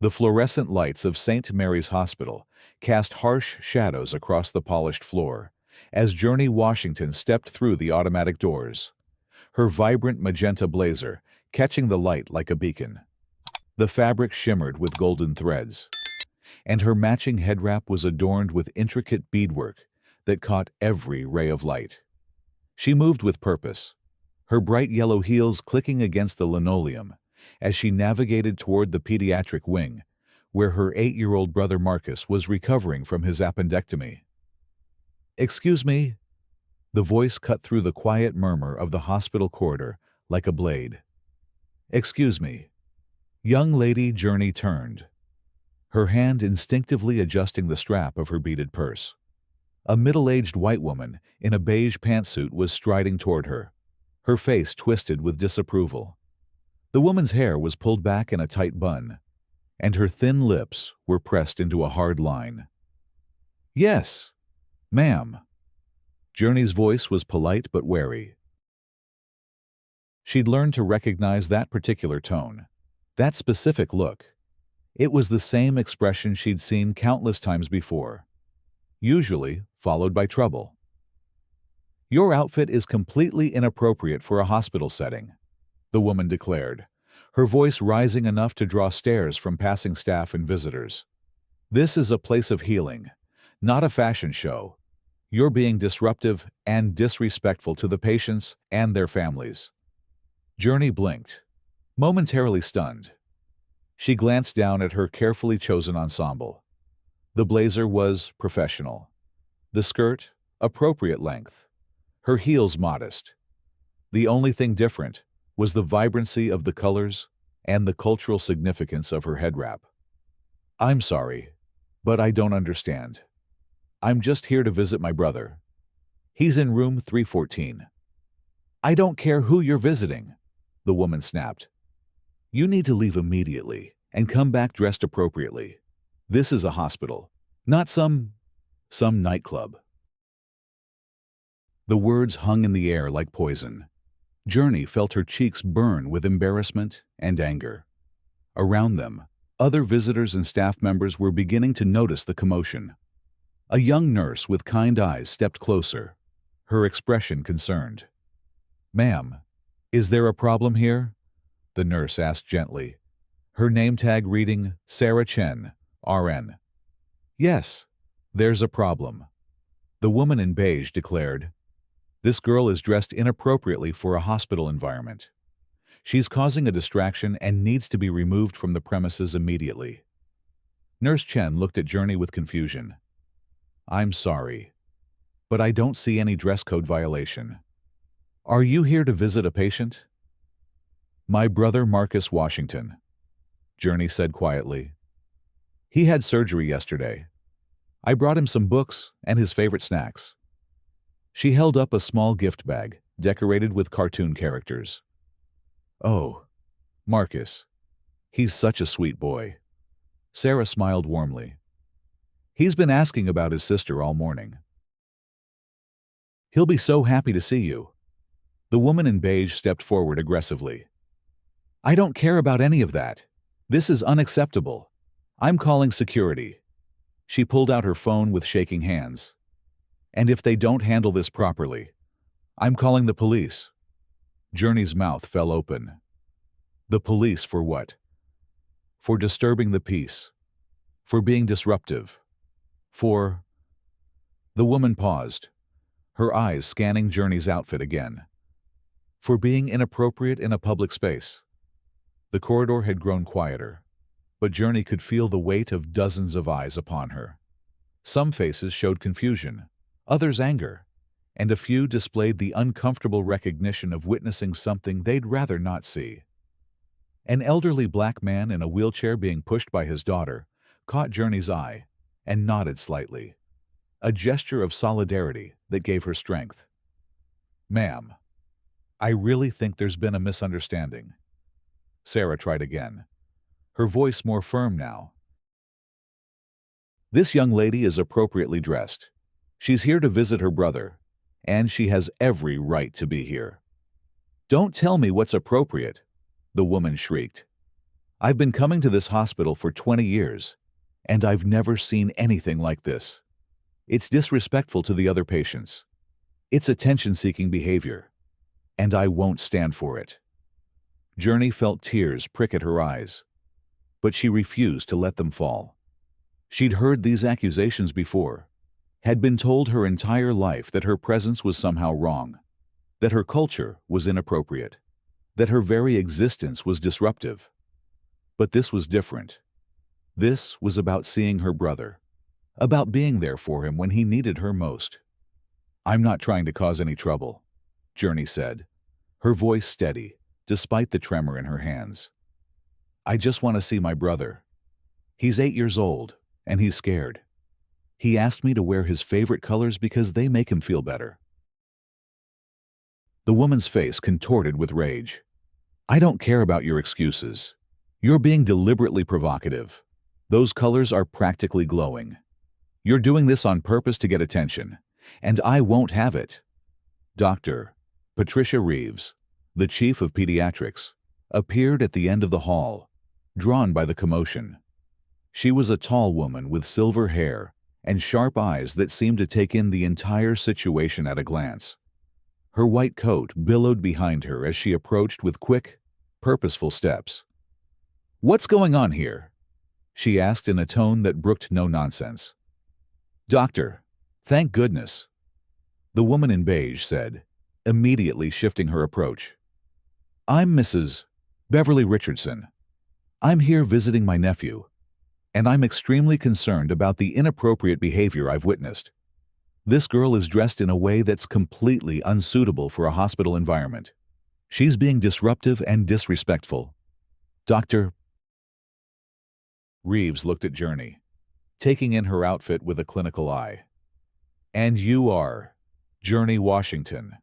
The fluorescent lights of St. Mary's Hospital cast harsh shadows across the polished floor as Journey Washington stepped through the automatic doors, her vibrant magenta blazer catching the light like a beacon. The fabric shimmered with golden threads, and her matching headwrap was adorned with intricate beadwork that caught every ray of light. She moved with purpose, her bright yellow heels clicking against the linoleum as she navigated toward the pediatric wing, where her 8-year-old brother Marcus was recovering from his appendectomy. "Excuse me." The voice cut through the quiet murmur of the hospital corridor like a blade. "Excuse me." Young lady Journey turned, her hand instinctively adjusting the strap of her beaded purse. A middle-aged white woman in a beige pantsuit was striding toward her, her face twisted with disapproval. The woman's hair was pulled back in a tight bun, and her thin lips were pressed into a hard line. "Yes, ma'am." Journey's voice was polite but wary. She'd learned to recognize that particular tone, that specific look. It was the same expression she'd seen countless times before, usually followed by trouble. "Your outfit is completely inappropriate for a hospital setting," the woman declared, her voice rising enough to draw stares from passing staff and visitors. "This is a place of healing, not a fashion show. You're being disruptive and disrespectful to the patients and their families." Journey blinked, momentarily stunned. She glanced down at her carefully chosen ensemble. The blazer was professional, the skirt appropriate length, her heels modest. The only thing different was the vibrancy of the colors and the cultural significance of her headwrap. "I'm sorry, but I don't understand. I'm just here to visit my brother. He's in room 314. "I don't care who you're visiting," the woman snapped. "You need to leave immediately and come back dressed appropriately. This is a hospital, not some nightclub." The words hung in the air like poison. Journey felt her cheeks burn with embarrassment and anger. Around them, other visitors and staff members were beginning to notice the commotion. A young nurse with kind eyes stepped closer, her expression concerned. "Ma'am, is there a problem here?" the nurse asked gently, her name tag reading Sarah Chen, RN. "Yes, there's a problem," the woman in beige declared. "This girl is dressed inappropriately for a hospital environment. She's causing a distraction and needs to be removed from the premises immediately." Nurse Chen looked at Journey with confusion. "I'm sorry, but I don't see any dress code violation. Are you here to visit a patient?" "My brother Marcus Washington," Journey said quietly. "He had surgery yesterday. I brought him some books and his favorite snacks." She held up a small gift bag, decorated with cartoon characters. "Oh, Marcus. He's such a sweet boy." Sarah smiled warmly. "He's been asking about his sister all morning. He'll be so happy to see you." The woman in beige stepped forward aggressively. "I don't care about any of that. This is unacceptable. I'm calling security." She pulled out her phone with shaking hands. "And if they don't handle this properly, I'm calling the police." Journey's mouth fell open. The police for what? For disturbing the peace. For being disruptive. For... The woman paused, her eyes scanning Journey's outfit again. For being inappropriate in a public space. The corridor had grown quieter, but Journey could feel the weight of dozens of eyes upon her. Some faces showed confusion, others anger, and a few displayed the uncomfortable recognition of witnessing something they'd rather not see. An elderly black man in a wheelchair being pushed by his daughter caught Journey's eye and nodded slightly, a gesture of solidarity that gave her strength. "Ma'am, I really think there's been a misunderstanding." Sarah tried again, her voice more firm now. "This young lady is appropriately dressed. She's here to visit her brother, and she has every right to be here." "Don't tell me what's appropriate," the woman shrieked. I've been coming to this hospital for 20 years, and I've never seen anything like this. It's disrespectful to the other patients. It's attention-seeking behavior, and I won't stand for it." Journey felt tears prick at her eyes, but she refused to let them fall. She'd heard these accusations before, had been told her entire life that her presence was somehow wrong, that her culture was inappropriate, that her very existence was disruptive. But this was different. This was about seeing her brother, about being there for him when he needed her most. "I'm not trying to cause any trouble," Journey said, her voice steady, despite the tremor in her hands. "I just want to see my brother. He's 8 years old, and he's scared. He asked me to wear his favorite colors because they make him feel better." The woman's face contorted with rage. "I don't care about your excuses. You're being deliberately provocative. Those colors are practically glowing. You're doing this on purpose to get attention, and I won't have it." Dr. Patricia Reeves, the chief of pediatrics, appeared at the end of the hall, drawn by the commotion. She was a tall woman with silver hair and sharp eyes that seemed to take in the entire situation at a glance. Her white coat billowed behind her as she approached with quick, purposeful steps. "What's going on here?" she asked in a tone that brooked no nonsense. "Doctor, thank goodness," the woman in beige said, immediately shifting her approach. "I'm Mrs. Beverly Richardson. I'm here visiting my nephew, and I'm extremely concerned about the inappropriate behavior I've witnessed. This girl is dressed in a way that's completely unsuitable for a hospital environment. She's being disruptive and disrespectful." Dr. Reeves looked at Journey, taking in her outfit with a clinical eye. "And you are Journey Washington.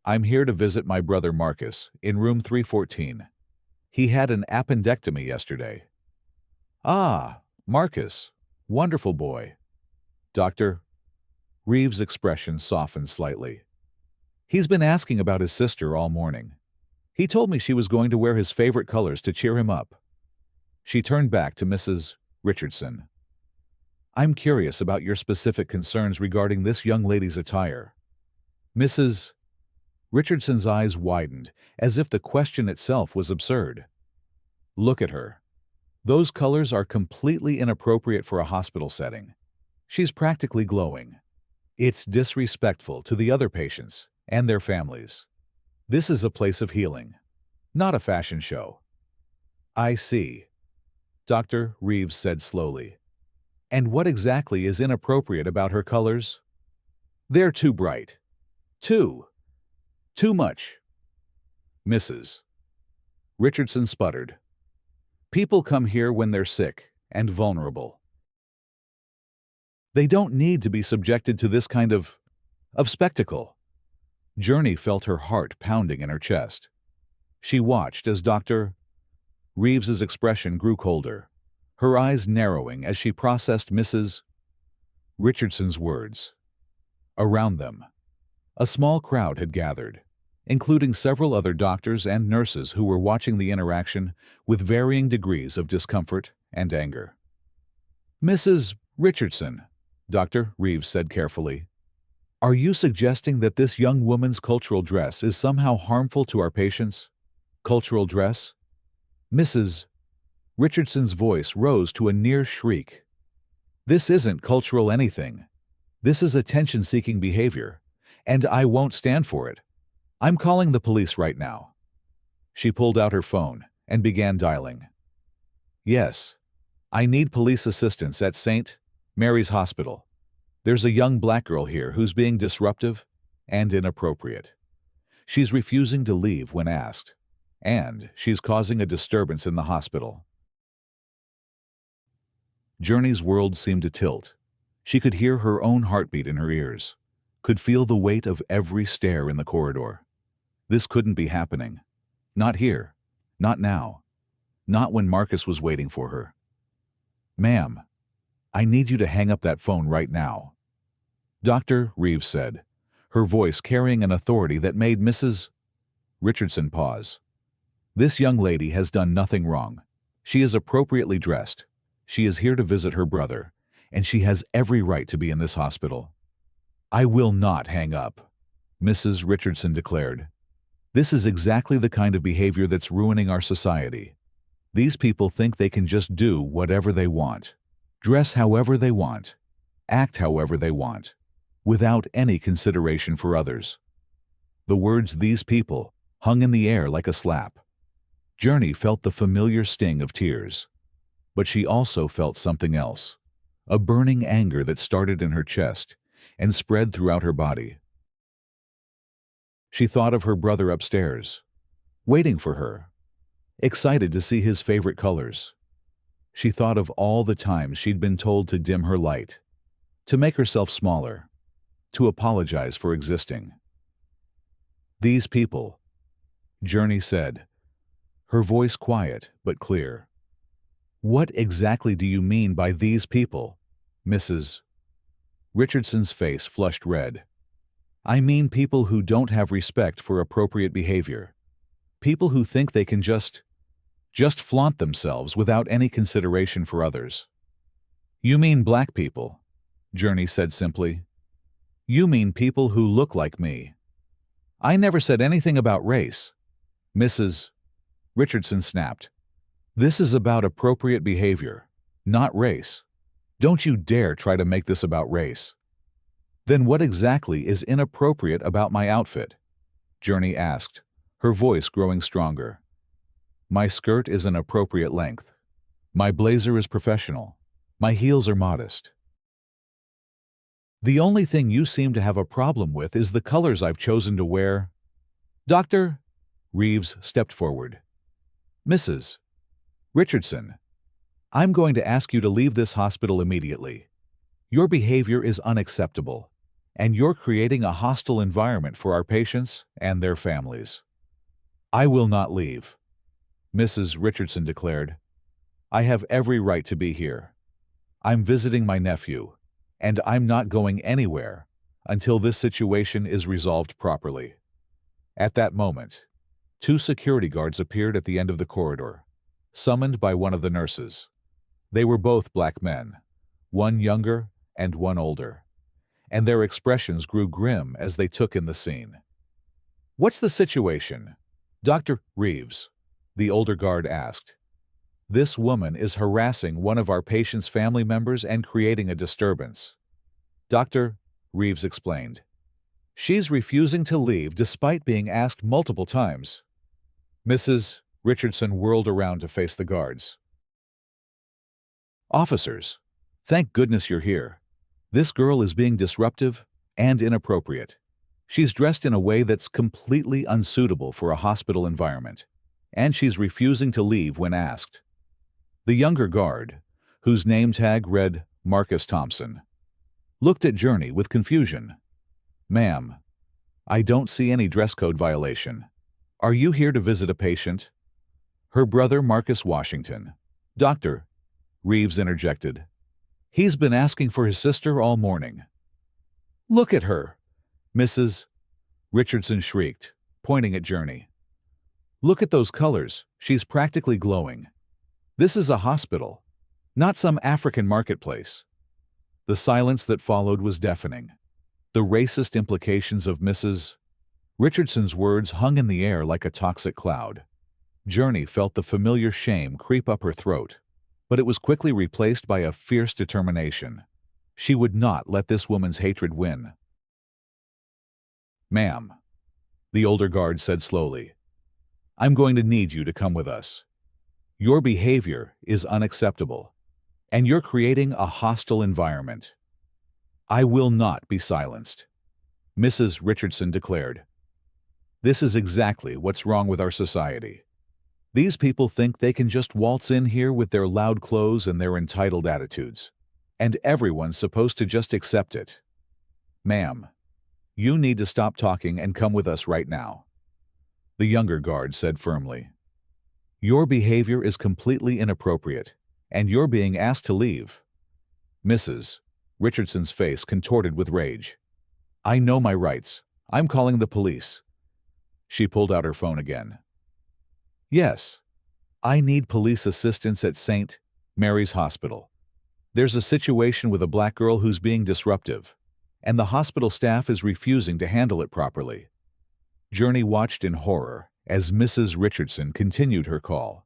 I'm here to visit my brother Marcus in room 314. He had an appendectomy yesterday." "Ah, Marcus. Wonderful boy." Dr. Reeves' expression softened slightly. "He's been asking about his sister all morning. He told me she was going to wear his favorite colors to cheer him up." She turned back to Mrs. Richardson. "I'm curious about your specific concerns regarding this young lady's attire." Mrs. Richardson's eyes widened, as if the question itself was absurd. "Look at her. Those colors are completely inappropriate for a hospital setting. She's practically glowing. It's disrespectful to the other patients and their families. This is a place of healing, not a fashion show." "I see," Dr. Reeves said slowly. "And what exactly is inappropriate about her colors?" "They're too bright. Too much." Mrs. Richardson sputtered. "People come here when they're sick and vulnerable. They don't need to be subjected to this kind of spectacle." Journey felt her heart pounding in her chest. She watched as Dr. Reeves's expression grew colder, her eyes narrowing as she processed Mrs. Richardson's words. Around them, a small crowd had gathered, including several other doctors and nurses who were watching the interaction with varying degrees of discomfort and anger. "Mrs. Richardson," Dr. Reeves said carefully, "are you suggesting that this young woman's cultural dress is somehow harmful to our patients?" "Cultural dress?" Mrs. Richardson's voice rose to a near shriek. "This isn't cultural anything. This is attention-seeking behavior, and I won't stand for it. I'm calling the police right now." She pulled out her phone and began dialing. "Yes, I need police assistance at St. Mary's Hospital. There's a young black girl here who's being disruptive and inappropriate. She's refusing to leave when asked, and she's causing a disturbance in the hospital." Journey's world seemed to tilt. She could hear her own heartbeat in her ears, could feel the weight of every stair in the corridor. This couldn't be happening. Not here. Not now. Not when Marcus was waiting for her. "Ma'am, I need you to hang up that phone right now," Dr. Reeves said, her voice carrying an authority that made Mrs. Richardson pause. "This young lady has done nothing wrong. She is appropriately dressed. She is here to visit her brother, and she has every right to be in this hospital. I will not hang up, Mrs. Richardson declared. This is exactly the kind of behavior that's ruining our society. These people think they can just do whatever they want, dress however they want, act however they want, without any consideration for others. The words "these people" hung in the air like a slap. Journey felt the familiar sting of tears. But she also felt something else, a burning anger that started in her chest and spread throughout her body. She thought of her brother upstairs, waiting for her, excited to see his favorite colors. She thought of all the times she'd been told to dim her light, to make herself smaller, to apologize for existing. "These people," Journey said, her voice quiet but clear. "What exactly do you mean by these people, Mrs.?" Richardson's face flushed red. "I mean people who don't have respect for appropriate behavior. People who think they can just flaunt themselves without any consideration for others." "You mean black people," Journey said simply. "You mean people who look like me." "I never said anything about race," Mrs. Richardson snapped. "This is about appropriate behavior, not race. Don't you dare try to make this about race." "Then what exactly is inappropriate about my outfit?" Journey asked, her voice growing stronger. "My skirt is an appropriate length. My blazer is professional. My heels are modest. The only thing you seem to have a problem with is the colors I've chosen to wear." "Dr." Reeves stepped forward. "Mrs. Richardson, I'm going to ask you to leave this hospital immediately. Your behavior is unacceptable, and you're creating a hostile environment for our patients and their families." "I will not leave," Mrs. Richardson declared. "I have every right to be here. I'm visiting my nephew, and I'm not going anywhere until this situation is resolved properly." At that moment, 2 security guards appeared at the end of the corridor, summoned by one of the nurses. They were both black men, one younger and one older, and their expressions grew grim as they took in the scene. "What's the situation, Dr. Reeves?" the older guard asked. "This woman is harassing one of our patient's family members and creating a disturbance," Dr. Reeves explained. "She's refusing to leave despite being asked multiple times." Mrs. Richardson whirled around to face the guards. "Officers, thank goodness you're here. This girl is being disruptive and inappropriate. She's dressed in a way that's completely unsuitable for a hospital environment, and she's refusing to leave when asked." The younger guard, whose name tag read Marcus Thompson, looked at Journey with confusion. "Ma'am, I don't see any dress code violation. Are you here to visit a patient?" "Her brother Marcus Washington," Dr. Reeves interjected. "He's been asking for his sister all morning." "Look at her!" Mrs. Richardson shrieked, pointing at Journey. "Look at those colors. She's practically glowing. This is a hospital, not some African marketplace." The silence that followed was deafening. The racist implications of Mrs. Richardson's words hung in the air like a toxic cloud. Journey felt the familiar shame creep up her throat, but it was quickly replaced by a fierce determination. She would not let this woman's hatred win. "Ma'am," the older guard said slowly, "I'm going to need you to come with us. Your behavior is unacceptable, and you're creating a hostile environment." "I will not be silenced," Mrs. Richardson declared. "This is exactly what's wrong with our society. These people think they can just waltz in here with their loud clothes and their entitled attitudes, and everyone's supposed to just accept it. Ma'am, you need to stop talking and come with us right now," the younger guard said firmly. "Your behavior is completely inappropriate, and you're being asked to leave." Mrs. Richardson's face contorted with rage. "I know my rights. I'm calling the police." She pulled out her phone again. "Yes, I need police assistance at St. Mary's Hospital. There's a situation with a black girl who's being disruptive, and the hospital staff is refusing to handle it properly. Journey watched in horror as Mrs. Richardson continued her call,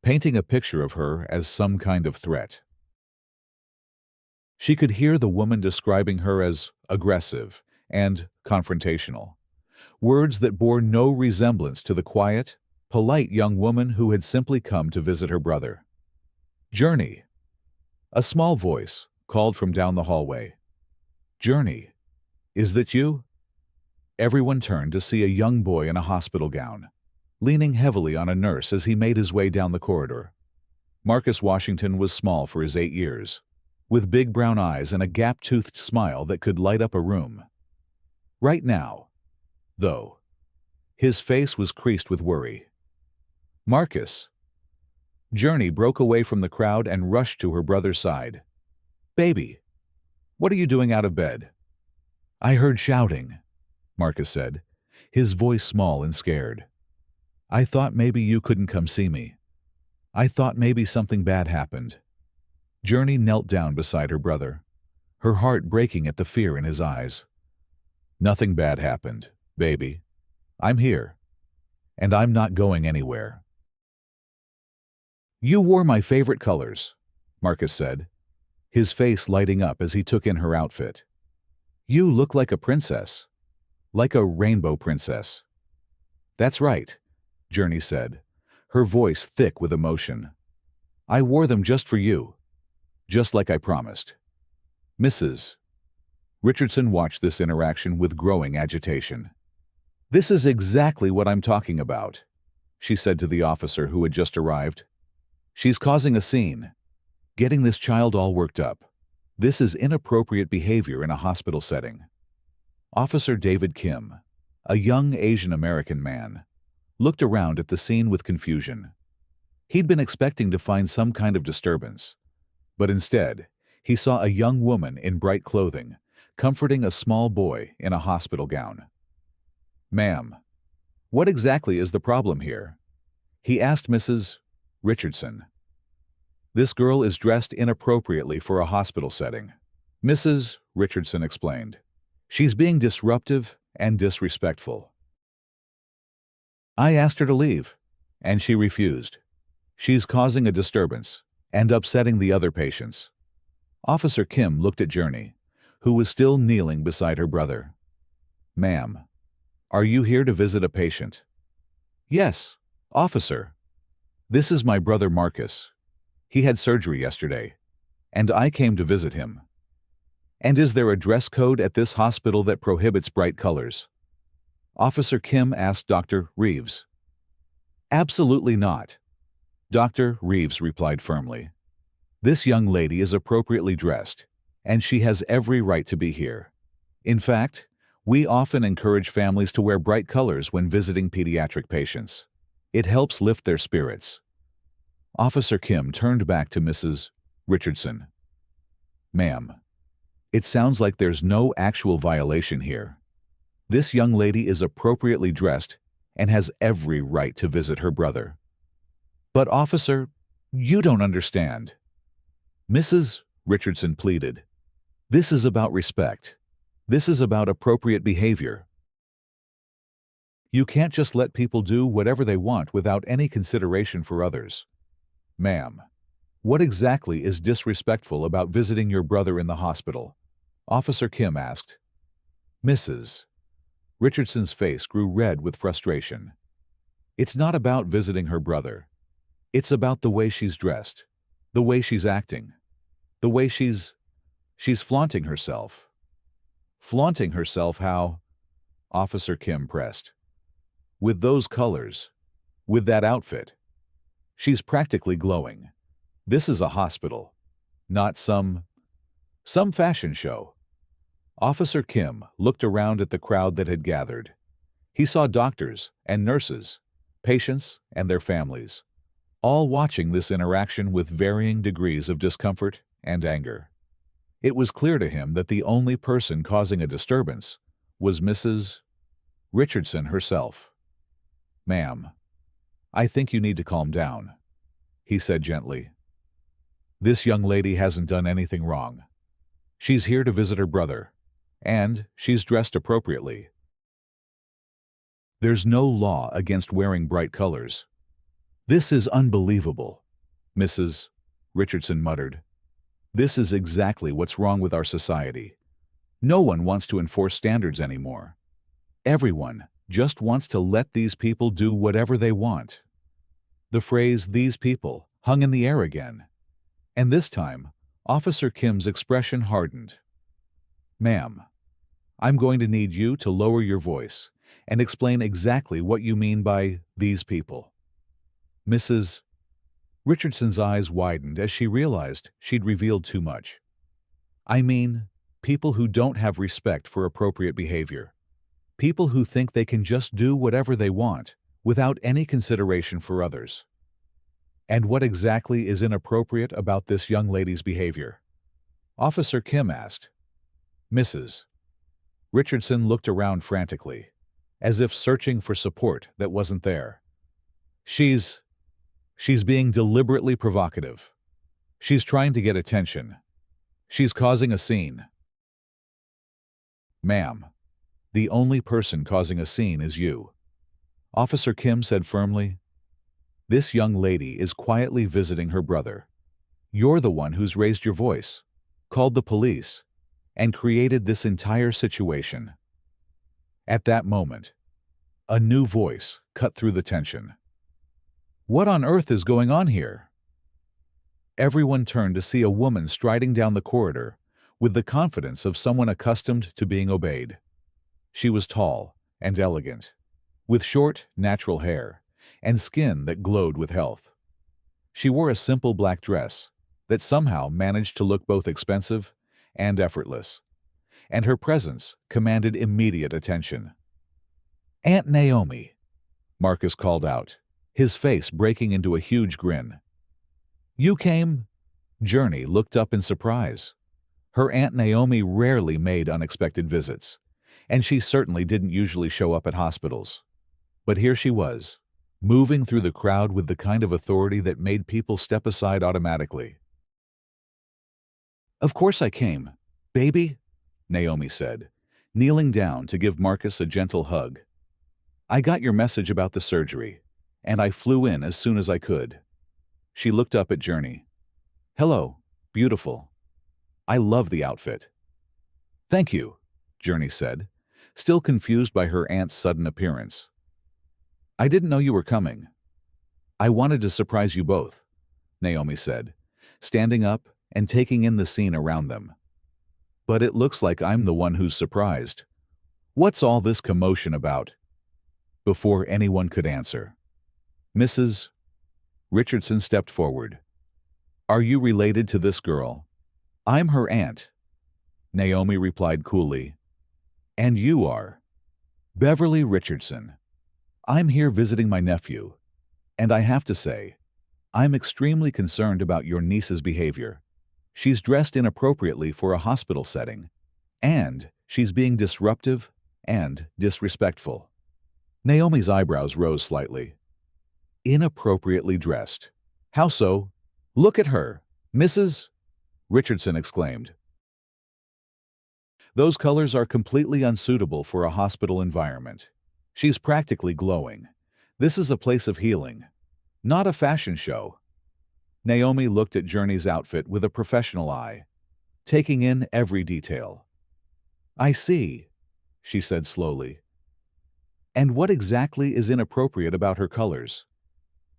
painting a picture of her as some kind of threat. She could hear the woman describing her as aggressive and confrontational, words that bore no resemblance to the quiet, polite young woman who had simply come to visit her brother. Journey. A small voice called from down the hallway. Journey, is that you? Everyone turned to see a young boy in a hospital gown, leaning heavily on a nurse as he made his way down the corridor. Marcus Washington was small for his 8 years, with big brown eyes and a gap-toothed smile that could light up a room. Right now, though, his face was creased with worry. Marcus. Journey broke away from the crowd and rushed to her brother's side. Baby, what are you doing out of bed? I heard shouting, Marcus said, his voice small and scared. I thought maybe you couldn't come see me. I thought maybe something bad happened. Journey knelt down beside her brother, her heart breaking at the fear in his eyes. Nothing bad happened, baby. I'm here, and I'm not going anywhere. You wore my favorite colors, Marcus said, his face lighting up as he took in her outfit. You look like a princess, like a rainbow princess. That's right, Journey said, her voice thick with emotion. I wore them just for you, just like I promised. Mrs. Richardson watched this interaction with growing agitation. This is exactly what I'm talking about, she said to the officer who had just arrived. She's causing a scene, getting this child all worked up. This is inappropriate behavior in a hospital setting. Officer David Kim, a young Asian American man, looked around at the scene with confusion. He'd been expecting to find some kind of disturbance, but instead, he saw a young woman in bright clothing, comforting a small boy in a hospital gown. Ma'am, what exactly is the problem here? He asked Mrs. Richardson. This girl is dressed inappropriately for a hospital setting, Mrs. Richardson explained. She's being disruptive and disrespectful. I asked her to leave, and she refused. She's causing a disturbance and upsetting the other patients. Officer Kim looked at Journey, who was still kneeling beside her brother. Ma'am, are you here to visit a patient? Yes, officer. This is my brother Marcus. He had surgery yesterday, and I came to visit him. And is there a dress code at this hospital that prohibits bright colors? Officer Kim asked Dr. Reeves. Absolutely not, Dr. Reeves replied firmly. This young lady is appropriately dressed, and she has every right to be here. In fact, we often encourage families to wear bright colors when visiting pediatric patients. It helps lift their spirits. Officer Kim turned back to Mrs. Richardson. Ma'am, it sounds like there's no actual violation here. This young lady is appropriately dressed and has every right to visit her brother. But officer, you don't understand. Mrs. Richardson pleaded. This is about respect. This is about appropriate behavior. You can't just let people do whatever they want without any consideration for others. Ma'am, what exactly is disrespectful about visiting your brother in the hospital? Officer Kim asked. Mrs. Richardson's face grew red with frustration. It's not about visiting her brother. It's about the way she's dressed, the way she's acting, the way she's flaunting herself. Flaunting herself how? Officer Kim pressed. With those colors, with that outfit. She's practically glowing. This is a hospital, not some fashion show. Officer Kim looked around at the crowd that had gathered. He saw doctors and nurses, patients and their families, all watching this interaction with varying degrees of discomfort and anger. It was clear to him that the only person causing a disturbance was Mrs. Richardson herself. Ma'am, I think you need to calm down, he said gently. This young lady hasn't done anything wrong. She's here to visit her brother, and she's dressed appropriately. There's no law against wearing bright colors. This is unbelievable, Mrs. Richardson muttered. This is exactly what's wrong with our society. No one wants to enforce standards anymore. Everyone just wants to let these people do whatever they want. The phrase "these people" hung in the air again, and this time, Officer Kim's expression hardened. Ma'am, I'm going to need you to lower your voice and explain exactly what you mean by "these people." Mrs. Richardson's eyes widened as she realized she'd revealed too much. I mean, people who don't have respect for appropriate behavior. People who think they can just do whatever they want without any consideration for others. And what exactly is inappropriate about this young lady's behavior? Officer Kim asked. Mrs. Richardson looked around frantically, as if searching for support that wasn't there. She's being deliberately provocative. She's trying to get attention. She's causing a scene. Ma'am, the only person causing a scene is you, Officer Kim said firmly. This young lady is quietly visiting her brother. You're the one who's raised your voice, called the police, and created this entire situation. At that moment, a new voice cut through the tension. What on earth is going on here? Everyone turned to see a woman striding down the corridor with the confidence of someone accustomed to being obeyed. She was tall and elegant, with short, natural hair and skin that glowed with health. She wore a simple black dress that somehow managed to look both expensive and effortless, and her presence commanded immediate attention. Aunt Naomi, Marcus called out, his face breaking into a huge grin. You came? Journey looked up in surprise. Her Aunt Naomi rarely made unexpected visits, and she certainly didn't usually show up at hospitals. But here she was, moving through the crowd with the kind of authority that made people step aside automatically. Of course I came, baby, Naomi said, kneeling down to give Marcus a gentle hug. I got your message about the surgery, and I flew in as soon as I could. She looked up at Journey. Hello, beautiful. I love the outfit. Thank you, Journey said, still confused by her aunt's sudden appearance. I didn't know you were coming. I wanted to surprise you both, Naomi said, standing up and taking in the scene around them. But it looks like I'm the one who's surprised. What's all this commotion about? Before anyone could answer, Mrs. Richardson stepped forward. Are you related to this girl? I'm her aunt, Naomi replied coolly. And you are? Beverly Richardson. I'm here visiting my nephew, and I have to say, I'm extremely concerned about your niece's behavior. She's dressed inappropriately for a hospital setting, and she's being disruptive and disrespectful. Naomi's eyebrows rose slightly. Inappropriately dressed. How so? Look at her, Mrs. Richardson exclaimed. Those colors are completely unsuitable for a hospital environment. She's practically glowing. This is a place of healing, not a fashion show. Naomi looked at Journey's outfit with a professional eye, taking in every detail. I see, she said slowly. And what exactly is inappropriate about her colors?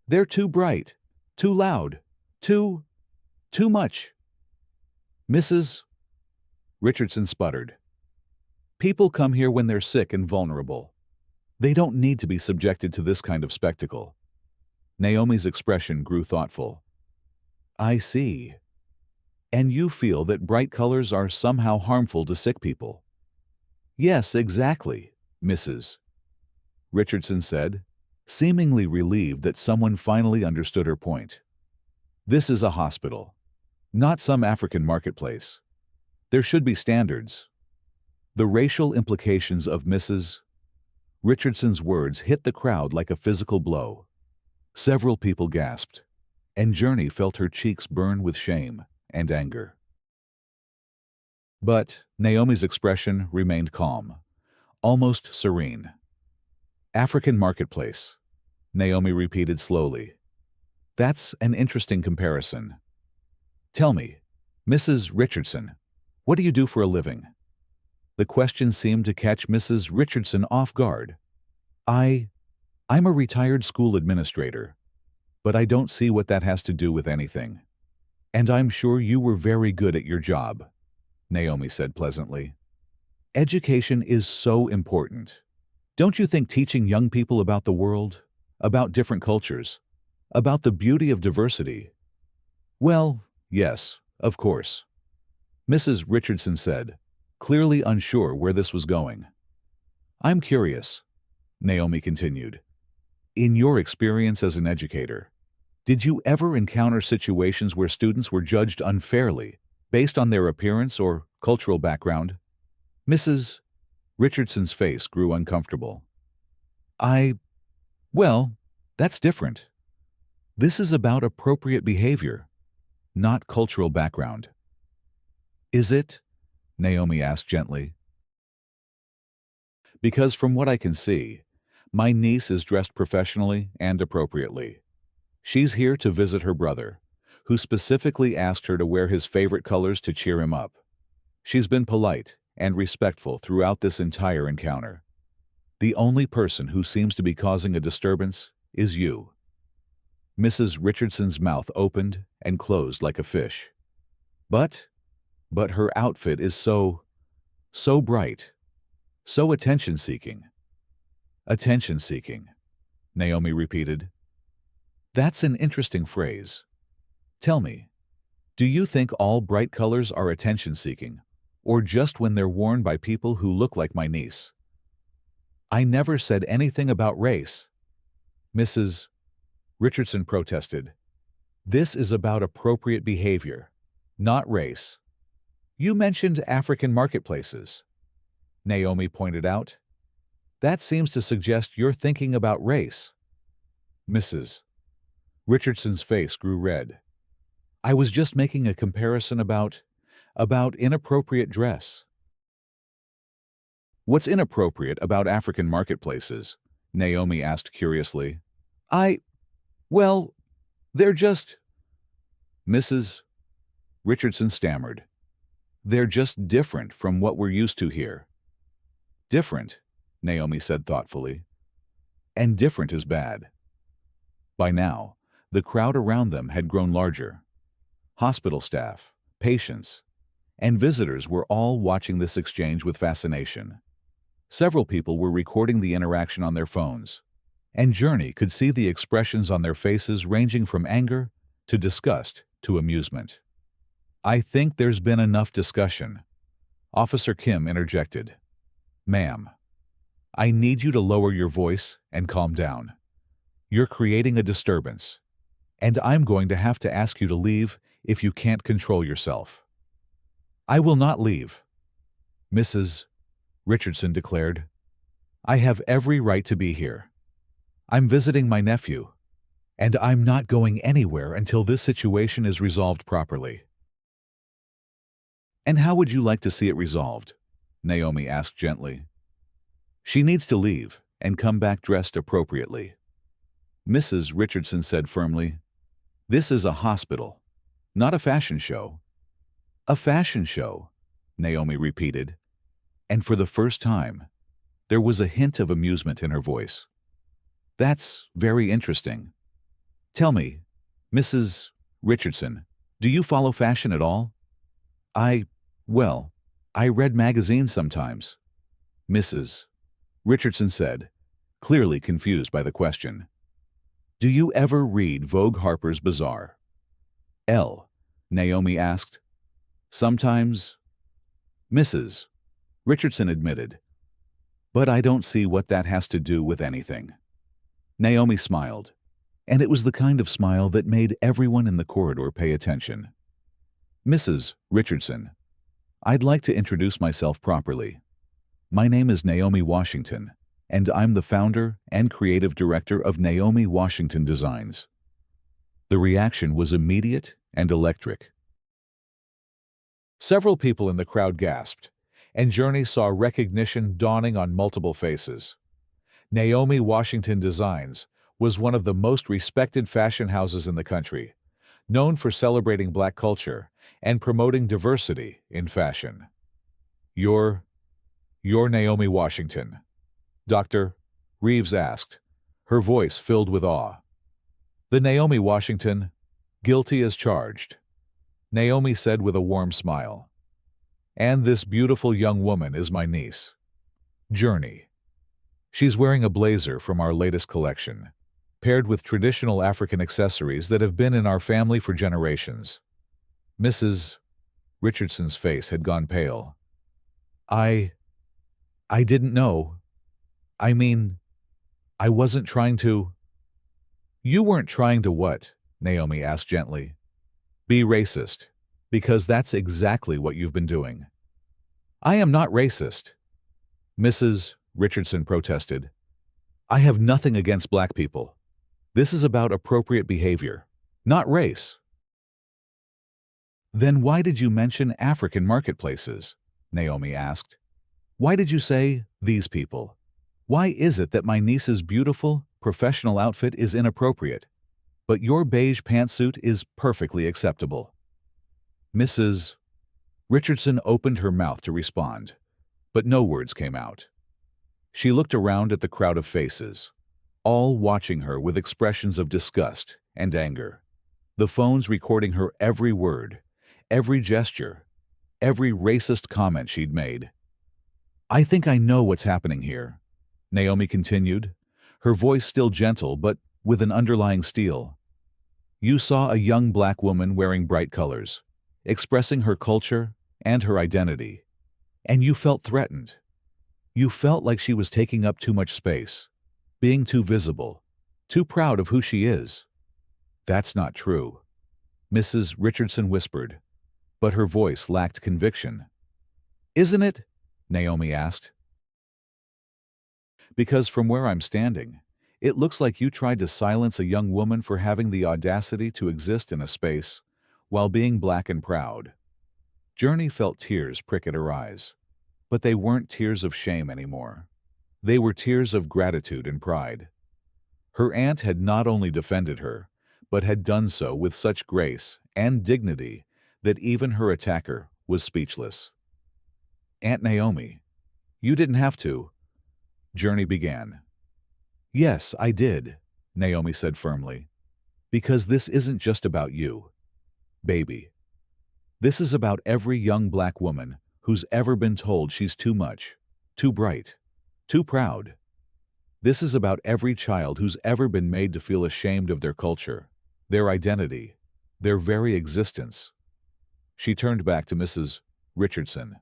They're too bright, too loud, too much. Mrs. Richardson sputtered. People come here when they're sick and vulnerable. They don't need to be subjected to this kind of spectacle. Naomi's expression grew thoughtful. I see. And you feel that bright colors are somehow harmful to sick people? Yes, exactly, Mrs. Richardson said, seemingly relieved that someone finally understood her point. This is a hospital, not some African marketplace. There should be standards. The racial implications of Mrs. Richardson's words hit the crowd like a physical blow. Several people gasped, and Journey felt her cheeks burn with shame and anger. But Naomi's expression remained calm, almost serene. African marketplace, Naomi repeated slowly. That's an interesting comparison. Tell me, Mrs. Richardson, what do you do for a living? The question seemed to catch Mrs. Richardson off guard. I'm a retired school administrator, but I don't see what that has to do with anything. And I'm sure you were very good at your job, Naomi said pleasantly. Education is so important. Don't you think teaching young people about the world, about different cultures, about the beauty of diversity? Well, yes, of course, Mrs. Richardson said, clearly unsure where this was going. I'm curious, Naomi continued. In your experience as an educator, did you ever encounter situations where students were judged unfairly based on their appearance or cultural background? Mrs. Richardson's face grew uncomfortable. Well, that's different. This is about appropriate behavior, not cultural background. Is it? Naomi asked gently. Because from what I can see, my niece is dressed professionally and appropriately. She's here to visit her brother, who specifically asked her to wear his favorite colors to cheer him up. She's been polite and respectful throughout this entire encounter. The only person who seems to be causing a disturbance is you. Mrs. Richardson's mouth opened and closed like a fish. But her outfit is so bright, so attention-seeking. Attention-seeking, Naomi repeated. That's an interesting phrase. Tell me, do you think all bright colors are attention-seeking, or just when they're worn by people who look like my niece? I never said anything about race, Mrs. Richardson protested. This is about appropriate behavior, not race. You mentioned African marketplaces, Naomi pointed out. That seems to suggest you're thinking about race. Mrs. Richardson's face grew red. I was just making a comparison about inappropriate dress. What's inappropriate about African marketplaces? Naomi asked curiously. Well, they're just... Mrs. Richardson stammered. They're just different from what we're used to here. Different, Naomi said thoughtfully. And different is bad. By now, the crowd around them had grown larger. Hospital staff, patients, and visitors were all watching this exchange with fascination. Several people were recording the interaction on their phones, and Journey could see the expressions on their faces ranging from anger to disgust to amusement. I think there's been enough discussion, Officer Kim interjected. Ma'am, I need you to lower your voice and calm down. You're creating a disturbance, and I'm going to have to ask you to leave if you can't control yourself. I will not leave, Mrs. Richardson declared. I have every right to be here. I'm visiting my nephew, and I'm not going anywhere until this situation is resolved properly. And how would you like to see it resolved? Naomi asked gently. She needs to leave and come back dressed appropriately. Mrs. Richardson said firmly, This is a hospital, not a fashion show. A fashion show, Naomi repeated, and for the first time, there was a hint of amusement in her voice. That's very interesting. Tell me, Mrs. Richardson, do you follow fashion at all? Well, I read magazines sometimes, Mrs. Richardson said, clearly confused by the question. Do you ever read Vogue Harper's Bazaar? Naomi asked. Sometimes, Mrs. Richardson admitted. But I don't see what that has to do with anything. Naomi smiled, and it was the kind of smile that made everyone in the corridor pay attention. Mrs. Richardson, I'd like to introduce myself properly. My name is Naomi Washington, and I'm the founder and creative director of Naomi Washington Designs. The reaction was immediate and electric. Several people in the crowd gasped, and Journey saw recognition dawning on multiple faces. Naomi Washington Designs was one of the most respected fashion houses in the country, known for celebrating Black culture and promoting diversity in fashion. You're Naomi Washington, Dr. Reeves asked, her voice filled with awe. The Naomi Washington, guilty as charged, Naomi said with a warm smile. And this beautiful young woman is my niece, Journey. She's wearing a blazer from our latest collection, paired with traditional African accessories that have been in our family for generations. Mrs. Richardson's face had gone pale. I didn't know. I mean, I wasn't trying to. You weren't trying to what? Naomi asked gently. Be racist, because that's exactly what you've been doing. I am not racist, Mrs. Richardson protested. I have nothing against Black people. This is about appropriate behavior, not race. Then why did you mention African marketplaces? Naomi asked. Why did you say these people? Why is it that my niece's beautiful, professional outfit is inappropriate, but your beige pantsuit is perfectly acceptable? Mrs. Richardson opened her mouth to respond, but no words came out. She looked around at the crowd of faces, all watching her with expressions of disgust and anger, the phones recording her every word, every gesture, every racist comment she'd made. I think I know what's happening here, Naomi continued, her voice still gentle but with an underlying steel. You saw a young Black woman wearing bright colors, expressing her culture and her identity, and you felt threatened. You felt like she was taking up too much space, being too visible, too proud of who she is. That's not true, Mrs. Richardson whispered, but her voice lacked conviction. Isn't it? Naomi asked. Because from where I'm standing, it looks like you tried to silence a young woman for having the audacity to exist in a space while being Black and proud. Journey felt tears prick at her eyes, but they weren't tears of shame anymore. They were tears of gratitude and pride. Her aunt had not only defended her, but had done so with such grace and dignity that even her attacker was speechless. Aunt Naomi, you didn't have to. Journey began. Yes, I did, Naomi said firmly, because this isn't just about you, baby. This is about every young Black woman who's ever been told she's too much, too bright, too proud. This is about every child who's ever been made to feel ashamed of their culture, their identity, their very existence. She turned back to Mrs. Richardson.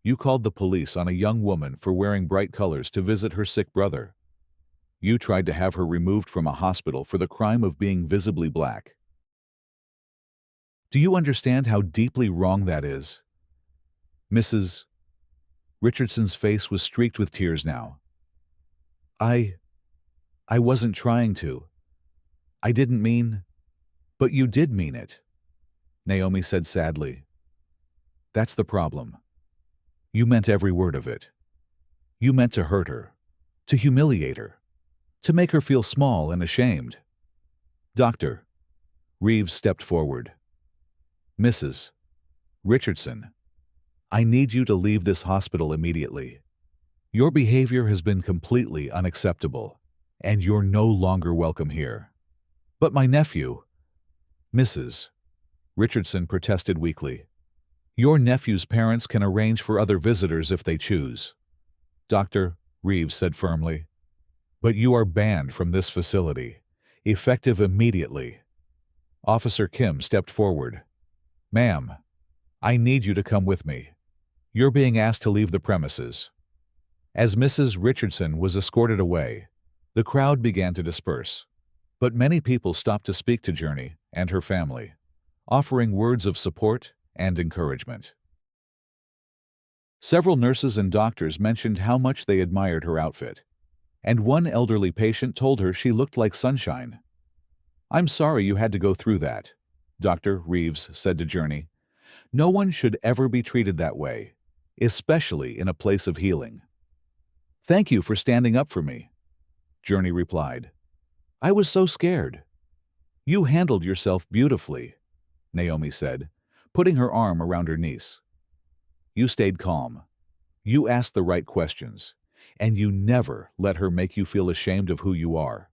You called the police on a young woman for wearing bright colors to visit her sick brother. You tried to have her removed from a hospital for the crime of being visibly Black. Do you understand how deeply wrong that is? Mrs. Richardson's face was streaked with tears now. I wasn't trying to. I didn't mean. But you did mean it, Naomi said sadly. That's the problem. You meant every word of it. You meant to hurt her, to humiliate her, to make her feel small and ashamed. Dr. Reeves stepped forward. Mrs. Richardson, I need you to leave this hospital immediately. Your behavior has been completely unacceptable, and you're no longer welcome here. But my nephew, Mrs. Richardson protested weakly. Your nephew's parents can arrange for other visitors if they choose, Dr. Reeves said firmly. But you are banned from this facility, effective immediately. Officer Kim stepped forward. Ma'am, I need you to come with me. You're being asked to leave the premises. As Mrs. Richardson was escorted away, the crowd began to disperse, but many people stopped to speak to Journey and her family, offering words of support and encouragement. Several nurses and doctors mentioned how much they admired her outfit, and one elderly patient told her she looked like sunshine. I'm sorry you had to go through that, Dr. Reeves said to Journey. No one should ever be treated that way, especially in a place of healing. Thank you for standing up for me, Journey replied. I was so scared. You handled yourself beautifully, Naomi said, putting her arm around her niece. You stayed calm. You asked the right questions, and you never let her make you feel ashamed of who you are.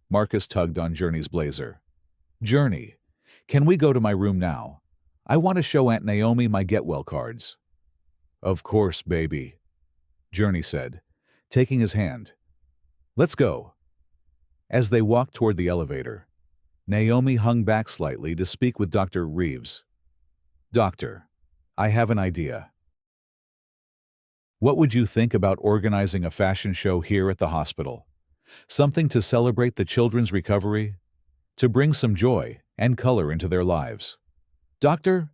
Marcus tugged on Journey's blazer. Journey, can we go to my room now? I want to show Aunt Naomi my get-well cards. Of course, baby, Journey said, taking his hand. Let's go. As they walked toward the elevator, Naomi hung back slightly to speak with Dr. Reeves. Doctor, I have an idea. What would you think about organizing a fashion show here at the hospital? Something to celebrate the children's recovery, to bring some joy and color into their lives. Doctor?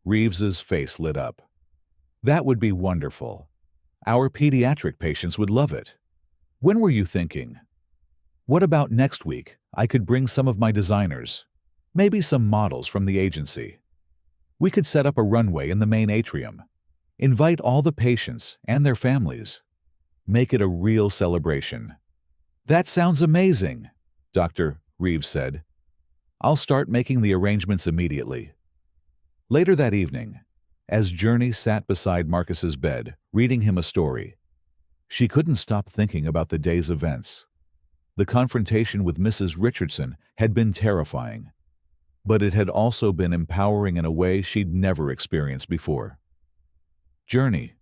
Reeves's face lit up. That would be wonderful. Our pediatric patients would love it. When were you thinking? What about next week? I could bring some of my designers, maybe some models from the agency. We could set up a runway in the main atrium. Invite all the patients and their families. Make it a real celebration. That sounds amazing, Dr. Reeves said. I'll start making the arrangements immediately. Later that evening, as Journey sat beside Marcus's bed, reading him a story, she couldn't stop thinking about the day's events. The confrontation with Mrs. Richardson had been terrifying, but it had also been empowering in a way she'd never experienced before. Journey,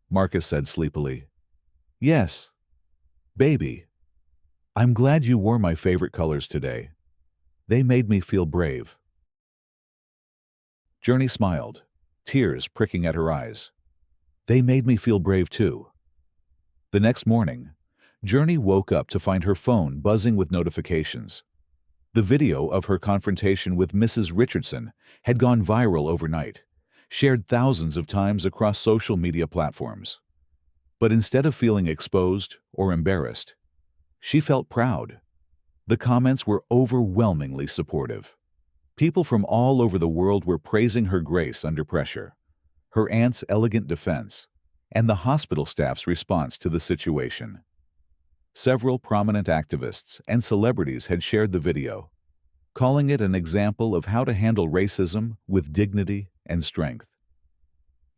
Marcus said sleepily. Yes, baby. I'm glad you wore my favorite colors today. They made me feel brave. Journey smiled, tears pricking at her eyes. They made me feel brave too. The next morning, Journey woke up to find her phone buzzing with notifications. The video of her confrontation with Mrs. Richardson had gone viral overnight, shared thousands of times across social media platforms. But instead of feeling exposed or embarrassed, she felt proud. The comments were overwhelmingly supportive. People from all over the world were praising her grace under pressure, her aunt's elegant defense, and the hospital staff's response to the situation. Several prominent activists and celebrities had shared the video, calling it an example of how to handle racism with dignity and strength.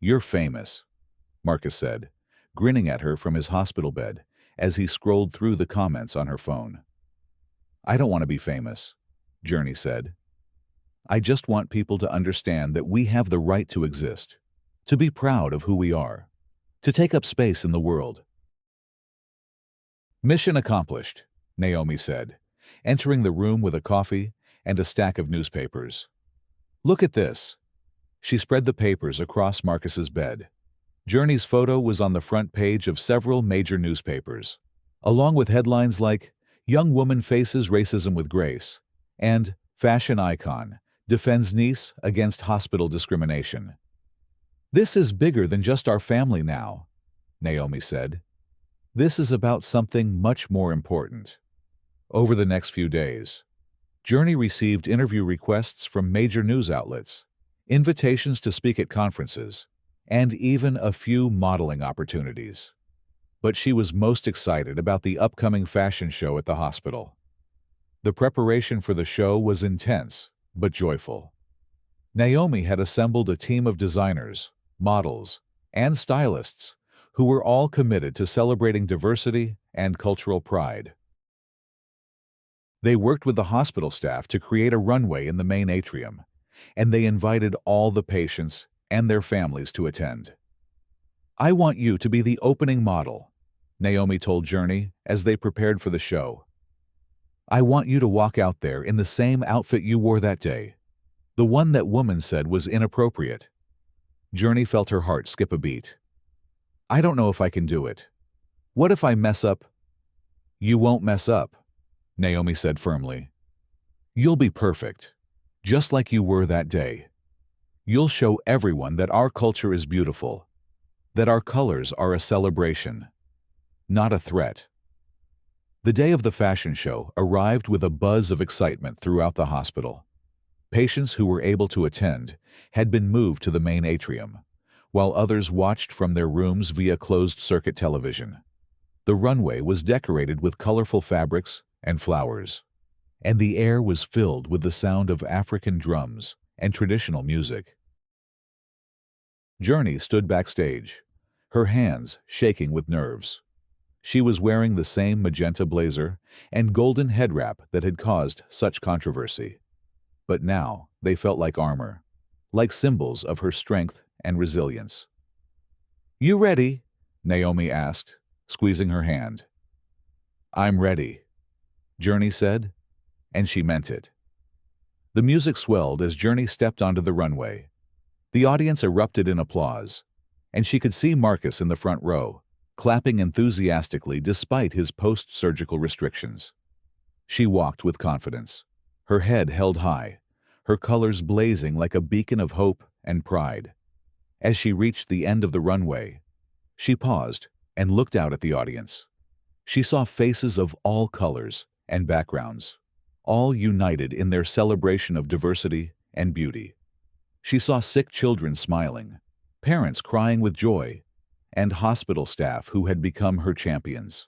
You're famous, Marcus said, grinning at her from his hospital bed as he scrolled through the comments on her phone. I don't want to be famous, Journey said. I just want people to understand that we have the right to exist, to be proud of who we are, to take up space in the world. Mission accomplished, Naomi said, entering the room with a coffee and a stack of newspapers. Look at this. She spread the papers across Marcus's bed. Journey's photo was on the front page of several major newspapers, along with headlines like Young Woman Faces Racism with Grace and Fashion Icon Defends Niece Against Hospital Discrimination. This is bigger than just our family now, Naomi said. This is about something much more important. Over the next few days, Journey received interview requests from major news outlets, invitations to speak at conferences, and even a few modeling opportunities. But she was most excited about the upcoming fashion show at the hospital. The preparation for the show was intense, but joyful. Naomi had assembled a team of designers, models, and stylists who were all committed to celebrating diversity and cultural pride. They worked with the hospital staff to create a runway in the main atrium, and they invited all the patients and their families to attend. I want you to be the opening model, Naomi told Journey as they prepared for the show. I want you to walk out there in the same outfit you wore that day, the one that woman said was inappropriate. Journey felt her heart skip a beat. I don't know if I can do it. What if I mess up? You won't mess up, Naomi said firmly. You'll be perfect, just like you were that day. You'll show everyone that our culture is beautiful, that our colors are a celebration, not a threat. The day of the fashion show arrived with a buzz of excitement throughout the hospital. Patients who were able to attend had been moved to the main atrium, while others watched from their rooms via closed-circuit television. The runway was decorated with colorful fabrics and flowers, and the air was filled with the sound of African drums and traditional music. Journey stood backstage, her hands shaking with nerves. She was wearing the same magenta blazer and golden head wrap that had caused such controversy. But now they felt like armor, like symbols of her strength and resilience. "You ready?" Naomi asked, squeezing her hand. "I'm ready," Journey said, and she meant it. The music swelled as Journey stepped onto the runway. The audience erupted in applause, and she could see Marcus in the front row, clapping enthusiastically despite his post-surgical restrictions. She walked with confidence, her head held high, her colors blazing like a beacon of hope and pride. As she reached the end of the runway, she paused and looked out at the audience. She saw faces of all colors and backgrounds, all united in their celebration of diversity and beauty. She saw sick children smiling, parents crying with joy, and hospital staff who had become her champions.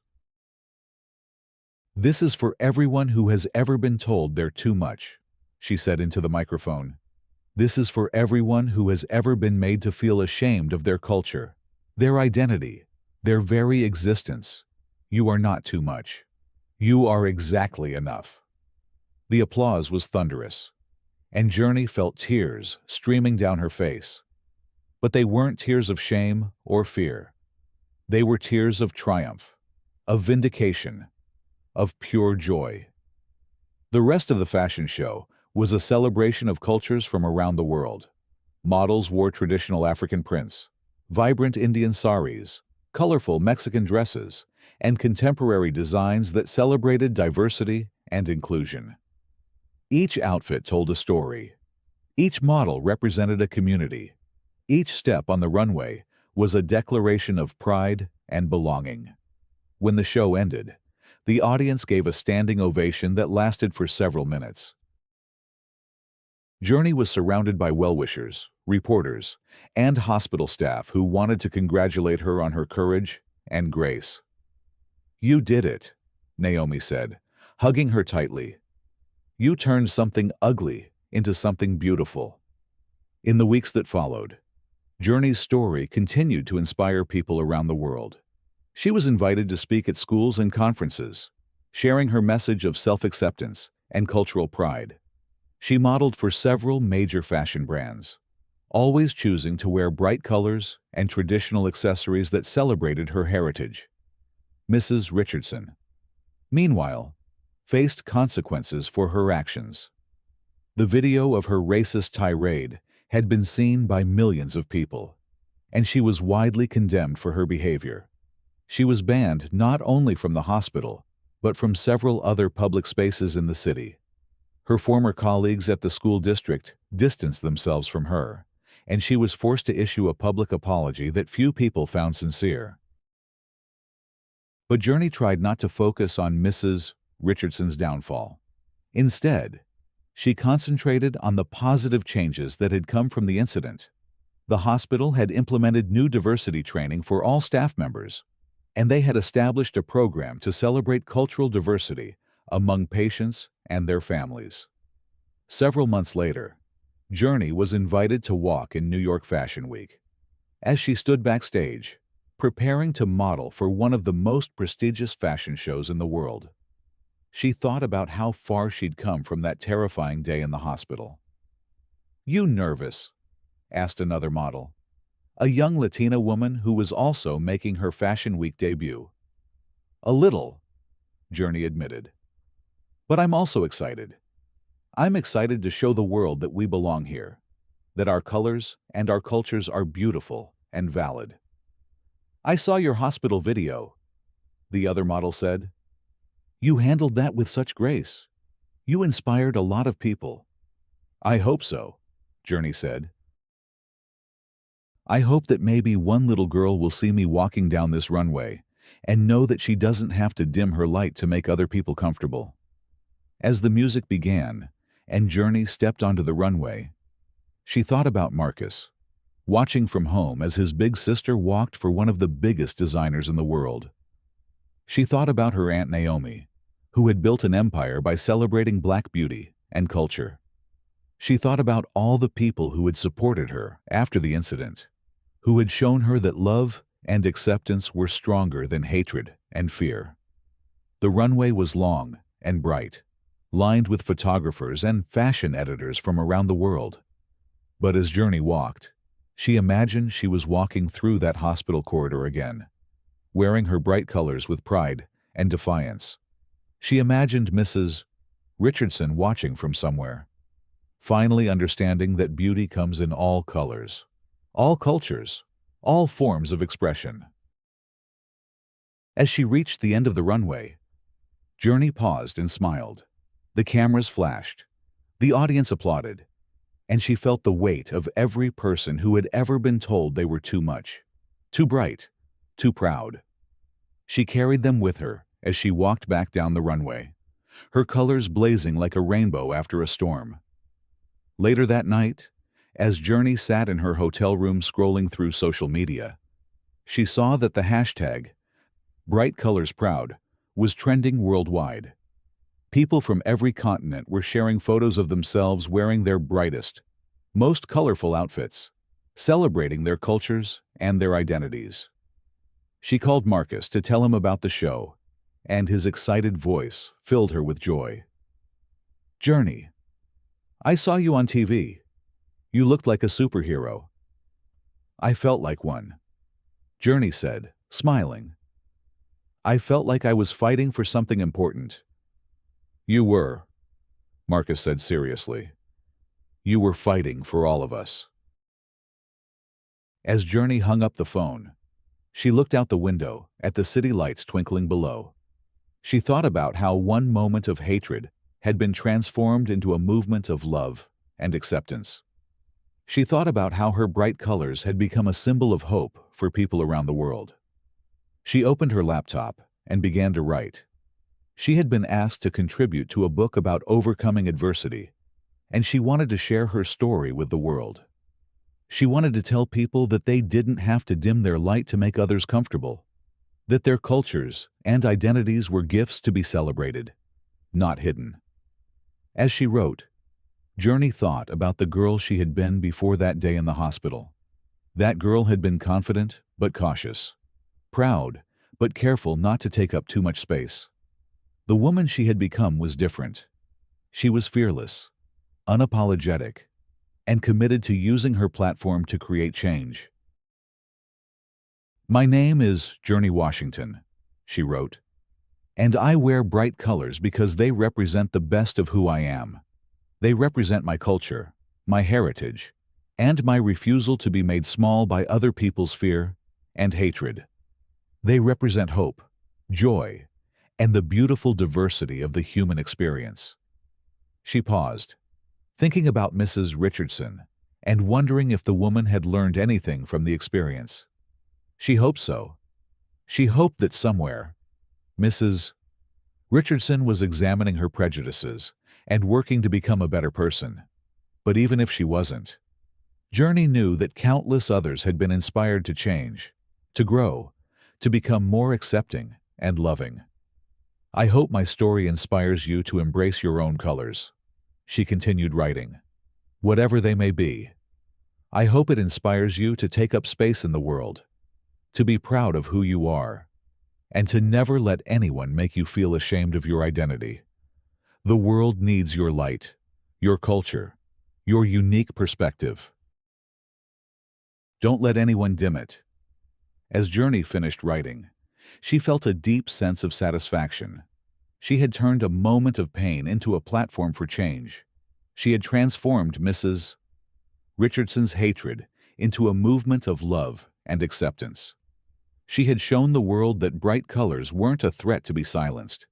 "This is for everyone who has ever been told they're too much," she said into the microphone. "This is for everyone who has ever been made to feel ashamed of their culture, their identity, their very existence. You are not too much. You are exactly enough." The applause was thunderous, and Journey felt tears streaming down her face. But they weren't tears of shame or fear. They were tears of triumph, of vindication, of pure joy. The rest of the fashion show was a celebration of cultures from around the world. Models wore traditional African prints, vibrant Indian saris, colorful Mexican dresses, and contemporary designs that celebrated diversity and inclusion. Each outfit told a story. Each model represented a community. Each step on the runway was a declaration of pride and belonging. When the show ended, the audience gave a standing ovation that lasted for several minutes. Journey was surrounded by well-wishers, reporters, and hospital staff who wanted to congratulate her on her courage and grace. "You did it," Naomi said, hugging her tightly. "You turned something ugly into something beautiful." In the weeks that followed, Journey's story continued to inspire people around the world. She was invited to speak at schools and conferences, sharing her message of self-acceptance and cultural pride. She modeled for several major fashion brands, always choosing to wear bright colors and traditional accessories that celebrated her heritage. Mrs. Richardson, meanwhile, faced consequences for her actions. The video of her racist tirade had been seen by millions of people, and she was widely condemned for her behavior. She was banned not only from the hospital, but from several other public spaces in the city. Her former colleagues at the school district distanced themselves from her, and she was forced to issue a public apology that few people found sincere. But Journey tried not to focus on Mrs. Richardson's downfall. Instead, she concentrated on the positive changes that had come from the incident. The hospital had implemented new diversity training for all staff members, and they had established a program to celebrate cultural diversity among patients and their families. Several months later, Journey was invited to walk in New York Fashion Week. As she stood backstage, preparing to model for one of the most prestigious fashion shows in the world, she thought about how far she'd come from that terrifying day in the hospital. "You nervous?" asked another model, a young Latina woman who was also making her Fashion Week debut. "A little," Journey admitted. "But I'm also excited. I'm excited to show the world that we belong here, that our colors and our cultures are beautiful and valid." "I saw your hospital video," the other model said. "You handled that with such grace. You inspired a lot of people." "I hope so," Journey said. "I hope that maybe one little girl will see me walking down this runway and know that she doesn't have to dim her light to make other people comfortable. As the music began and Journey stepped onto the runway, she thought about Marcus, watching from home as his big sister walked for one of the biggest designers in the world. She thought about her Aunt Naomi, who had built an empire by celebrating Black beauty and culture. She thought about all the people who had supported her after the incident, who had shown her that love and acceptance were stronger than hatred and fear. The runway was long and bright, lined with photographers and fashion editors from around the world. But as Journey walked, she imagined she was walking through that hospital corridor again, wearing her bright colors with pride and defiance. She imagined Mrs. Richardson watching from somewhere, finally understanding that beauty comes in all colors, all cultures, all forms of expression. As she reached the end of the runway, Journey paused and smiled. The cameras flashed, the audience applauded, and she felt the weight of every person who had ever been told they were too much, too bright, too proud. She carried them with her as she walked back down the runway, her colors blazing like a rainbow after a storm. Later that night, as Journey sat in her hotel room scrolling through social media, she saw that the hashtag #BrightColorsProud was trending worldwide. People from every continent were sharing photos of themselves wearing their brightest, most colorful outfits, celebrating their cultures and their identities. She called Marcus to tell him about the show, and his excited voice filled her with joy. "Journey, I saw you on TV. You looked like a superhero." "I felt like one," Journey said, smiling. "I felt like I was fighting for something important." "You were," Marcus said seriously. "You were fighting for all of us." As Journey hung up the phone, she looked out the window at the city lights twinkling below. She thought about how one moment of hatred had been transformed into a movement of love and acceptance. She thought about how her bright colors had become a symbol of hope for people around the world. She opened her laptop and began to write. She had been asked to contribute to a book about overcoming adversity, and she wanted to share her story with the world. She wanted to tell people that they didn't have to dim their light to make others comfortable, that their cultures and identities were gifts to be celebrated, not hidden. As she wrote, Journey thought about the girl she had been before that day in the hospital. That girl had been confident but cautious, proud but careful not to take up too much space. The woman she had become was different. She was fearless, unapologetic, and committed to using her platform to create change. "My name is Journey Washington," she wrote, "and I wear bright colors because they represent the best of who I am. They represent my culture, my heritage, and my refusal to be made small by other people's fear and hatred. They represent hope, joy, and the beautiful diversity of the human experience." She paused, thinking about Mrs. Richardson and wondering if the woman had learned anything from the experience. She hoped so. She hoped that somewhere, Mrs. Richardson was examining her prejudices and working to become a better person. But even if she wasn't, Journey knew that countless others had been inspired to change, to grow, to become more accepting and loving. "I hope my story inspires you to embrace your own colors," she continued writing, "whatever they may be. I hope it inspires you to take up space in the world, to be proud of who you are, and to never let anyone make you feel ashamed of your identity. The world needs your light, your culture, your unique perspective. Don't let anyone dim it." As Journey finished writing, she felt a deep sense of satisfaction. She had turned a moment of pain into a platform for change. She had transformed Mrs. Richardson's hatred into a movement of love and acceptance. She had shown the world that bright colors weren't a threat to be silenced,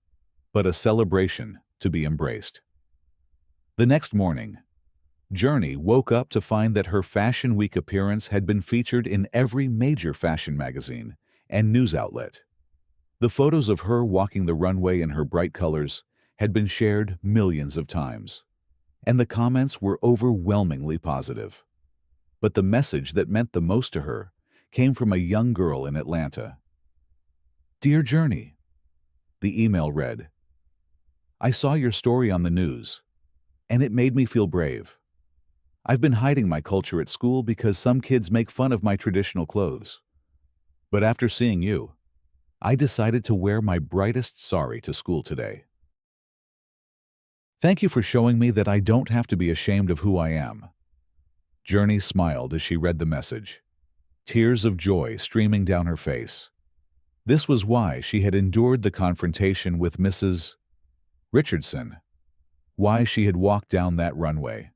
but a celebration to be embraced. The next morning, Journey woke up to find that her Fashion Week appearance had been featured in every major fashion magazine and news outlet. The photos of her walking the runway in her bright colors had been shared millions of times, and the comments were overwhelmingly positive. But the message that meant the most to her came from a young girl in Atlanta. "Dear Journey," the email read, "I saw your story on the news, and it made me feel brave. I've been hiding my culture at school because some kids make fun of my traditional clothes. But after seeing you, I decided to wear my brightest sari to school today. Thank you for showing me that I don't have to be ashamed of who I am." Journey smiled as she read the message, tears of joy streaming down her face. This was why she had endured the confrontation with Mrs. Richardson, why she had walked down that runway,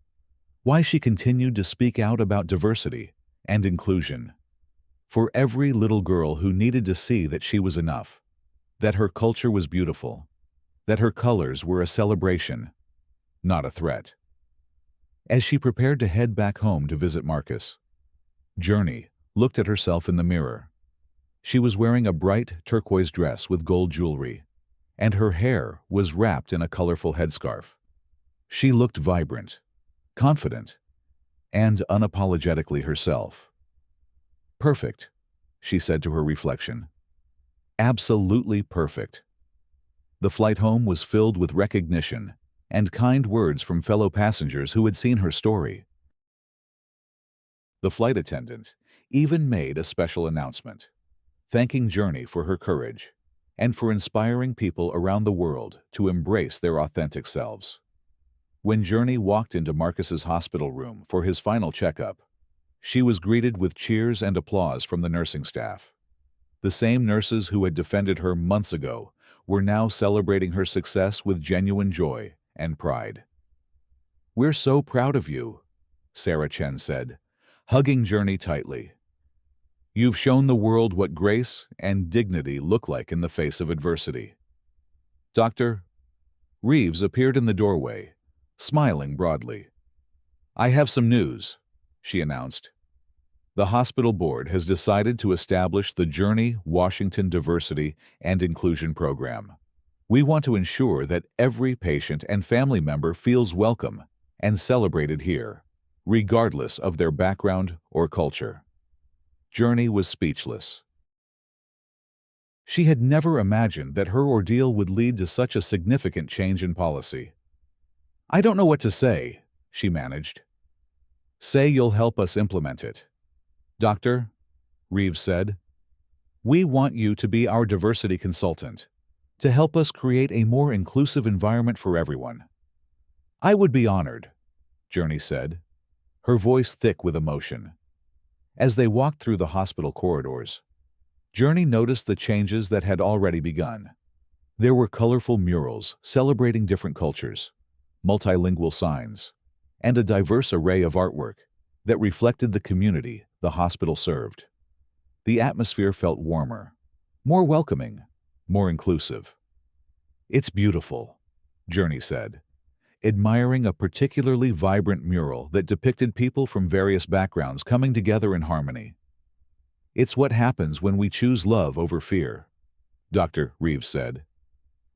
why she continued to speak out about diversity and inclusion. For every little girl who needed to see that she was enough, that her culture was beautiful, that her colors were a celebration, not a threat. As she prepared to head back home to visit Marcus, Journey looked at herself in the mirror. She was wearing a bright turquoise dress with gold jewelry, and her hair was wrapped in a colorful headscarf. She looked vibrant, confident, and unapologetically herself. "Perfect," she said to her reflection. "Absolutely perfect." The flight home was filled with recognition and kind words from fellow passengers who had seen her story. The flight attendant even made a special announcement, thanking Journey for her courage and for inspiring people around the world to embrace their authentic selves. When Journey walked into Marcus's hospital room for his final checkup, she was greeted with cheers and applause from the nursing staff. The same nurses who had defended her months ago were now celebrating her success with genuine joy and pride. "We're so proud of you," Sarah Chen said, hugging Journey tightly. "You've shown the world what grace and dignity look like in the face of adversity." Dr. Reeves appeared in the doorway, smiling broadly. "I have some news," she announced. "The hospital board has decided to establish the Journey Washington Diversity and Inclusion Program. We want to ensure that every patient and family member feels welcome and celebrated here, regardless of their background or culture." Journey was speechless. She had never imagined that her ordeal would lead to such a significant change in policy. "I don't know what to say," she managed. "Say you'll help us implement it." "Dr. Reeves said, "We want you to be our diversity consultant, to help us create a more inclusive environment for everyone." "I would be honored," Journey said, her voice thick with emotion. As they walked through the hospital corridors, Journey noticed the changes that had already begun. There were colorful murals celebrating different cultures, multilingual signs, and a diverse array of artwork that reflected the community the hospital served. The atmosphere felt warmer, more welcoming, more inclusive. "It's beautiful," Journey said, admiring a particularly vibrant mural that depicted people from various backgrounds coming together in harmony. "It's what happens when we choose love over fear," Dr. Reeves said.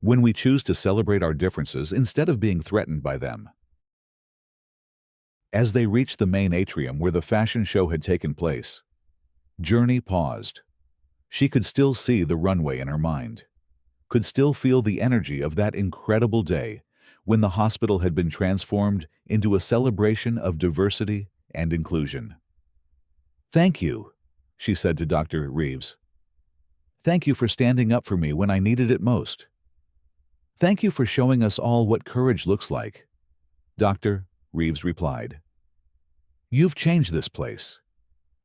"When we choose to celebrate our differences instead of being threatened by them." As they reached the main atrium where the fashion show had taken place, Journey paused. She could still see the runway in her mind, could still feel the energy of that incredible day when the hospital had been transformed into a celebration of diversity and inclusion. "Thank you," she said to Dr. Reeves. "Thank you for standing up for me when I needed it most. Thank you for showing us all what courage looks like," Dr. Reeves replied. "You've changed this place,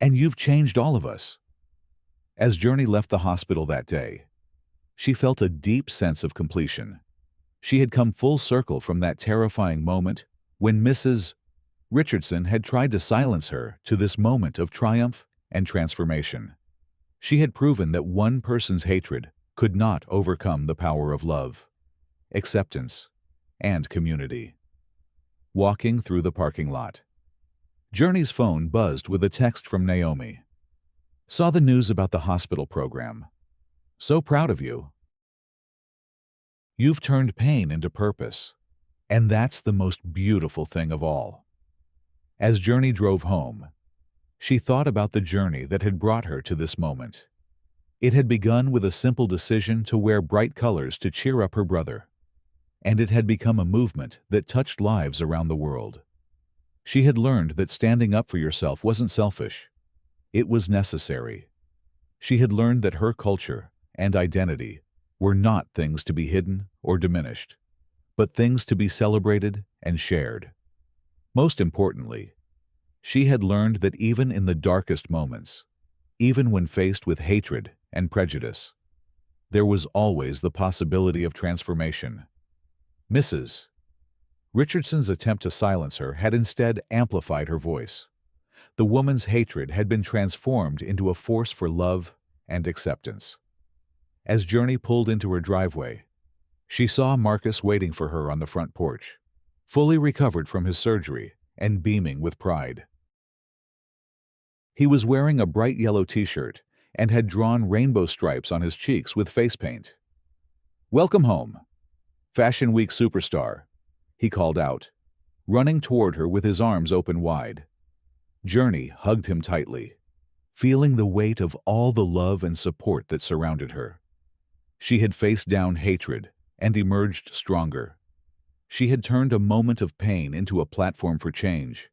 and you've changed all of us." As Journey left the hospital that day, she felt a deep sense of completion. She had come full circle from that terrifying moment when Mrs. Richardson had tried to silence her to this moment of triumph and transformation. She had proven that one person's hatred could not overcome the power of love, acceptance, and community. Walking through the parking lot, Journey's phone buzzed with a text from Naomi. "Saw the news about the hospital program. So proud of you. You've turned pain into purpose. And that's the most beautiful thing of all. As Journey drove home, she thought about the journey that had brought her to this moment. It had begun with a simple decision to wear bright colors to cheer up her brother, and it had become a movement that touched lives around the world. She had learned that standing up for yourself wasn't selfish. It was necessary. She had learned that her culture and identity were not things to be hidden or diminished, but things to be celebrated and shared. Most importantly, she had learned that even in the darkest moments, even when faced with hatred and prejudice, there was always the possibility of transformation. Mrs. Richardson's attempt to silence her had instead amplified her voice. The woman's hatred had been transformed into a force for love and acceptance. As Journey pulled into her driveway, she saw Marcus waiting for her on the front porch, fully recovered from his surgery and beaming with pride. He was wearing a bright yellow t-shirt and had drawn rainbow stripes on his cheeks with face paint. "Welcome home, Fashion Week superstar," he called out, running toward her with his arms open wide. Journey hugged him tightly, feeling the weight of all the love and support that surrounded her. She had faced down hatred and emerged stronger. She had turned a moment of pain into a platform for change.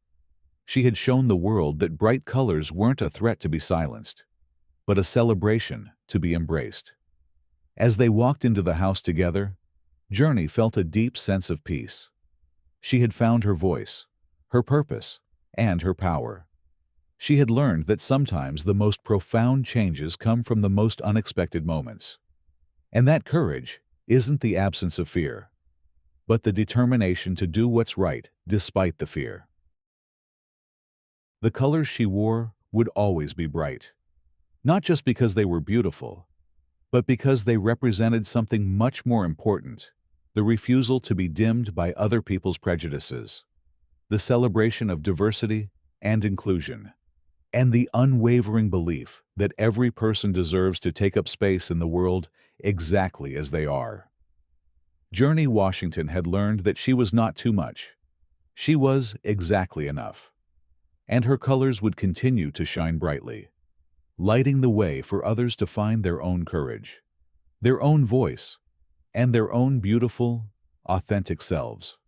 She had shown the world that bright colors weren't a threat to be silenced, but a celebration to be embraced. As they walked into the house together, Journey felt a deep sense of peace. She had found her voice, her purpose, and her power. She had learned that sometimes the most profound changes come from the most unexpected moments. And that courage isn't the absence of fear, but the determination to do what's right despite the fear. The colors she wore would always be bright, not just because they were beautiful, but because they represented something much more important: the refusal to be dimmed by other people's prejudices, the celebration of diversity and inclusion, and the unwavering belief that every person deserves to take up space in the world exactly as they are. Journey Washington had learned that she was not too much. She was exactly enough. And her colors would continue to shine brightly, lighting the way for others to find their own courage, their own voice, and their own beautiful, authentic selves.